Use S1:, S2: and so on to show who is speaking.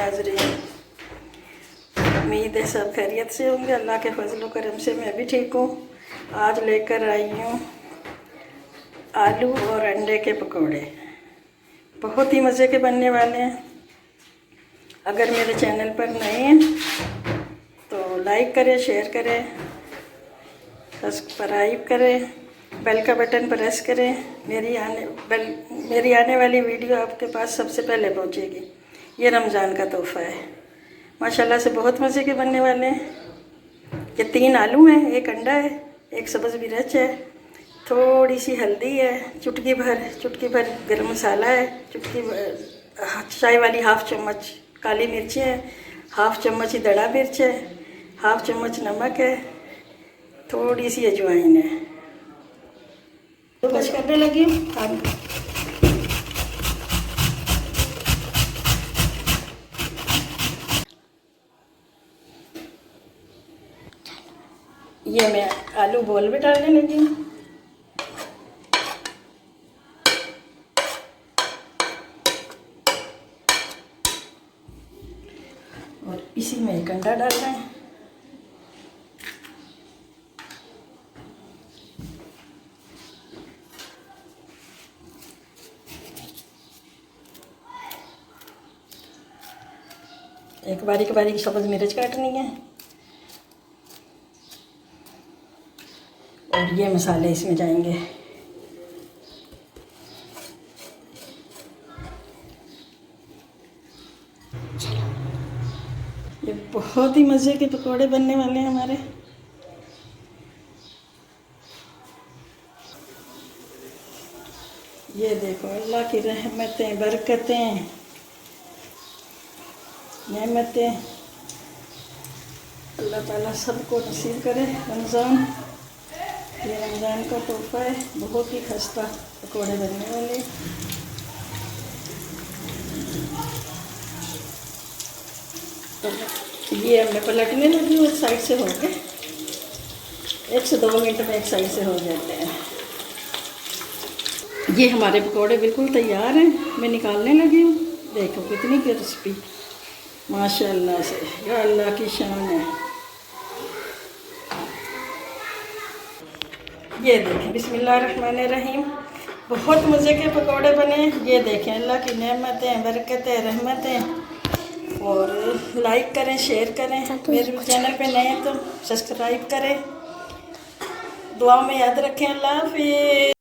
S1: नाज़रीन, उम्मीद है सब खैरियत से होंगे। अल्लाह के फजल करम से मैं भी ठीक हूँ। आज लेकर आई हूँ आलू और अंडे के पकोड़े, बहुत ही मज़े के बनने वाले हैं। अगर मेरे चैनल पर नए हैं तो लाइक करें, शेयर करें, सब्सक्राइब करें, बेल का बटन प्रेस करें। मेरी आने वाली वीडियो आपके पास सबसे पहले पहुंचेगी। ये रमज़ान का तोहफ़ा है। माशाल्लाह से बहुत मज़े के बनने वाले हैं। ये 3 आलू हैं, 1 अंडा है, 1 सब्ज़ मिर्च है, थोड़ी सी हल्दी है, चुटकी भर गरम मसाला है, चुटकी भर चाय वाली हाफ़ चम्मच काली मिर्ची है, हाफ़ चम्मच ही दड़ा मिर्च है, हाफ़ चम्मच नमक है, थोड़ी सी अजवाइन है। तो बस करने लगी हूँ। ये मैं आलू बोल में डालने लगी हूँ। और इसी में 1 अंडा डालना है। एक बारीक बारीक सब्ज़ मिर्च काटनी है और ये मसाले इसमें जाएंगे। ये बहुत ही मज़े के पकोड़े बनने वाले हैं हमारे। ये देखो, अल्लाह की रहमतें, बरकतें, नेमतें अल्लाह ताला सबको नसीब करे। रमज़ान, ये रमज़ान का तोहफ़ा है। बहुत ही खस्ता पकोड़े बनने वाले। तो ये मैं पलटने लगी हूँ, एक साइड से हो गए। 1 से 2 मिनट में एक साइड से हो जाते हैं। ये हमारे पकोड़े बिल्कुल तैयार हैं। मैं निकालने लगी हूँ। देखो कितनी क्रिस्पी, माशाल्लाह से, या अल्लाह की शान है। ये देखें, बिस्मिल्लाहिर्रहमानिर्रहीम, बहुत मज़े के पकोड़े बने। ये देखें, अल्लाह की नेमतें, बरकतें, रहमतें। और लाइक करें, शेयर करें। मेरे चैनल पे नए हैं तो सब्सक्राइब करें। दुआ में याद रखें। अल्लाह हाफ़िज़।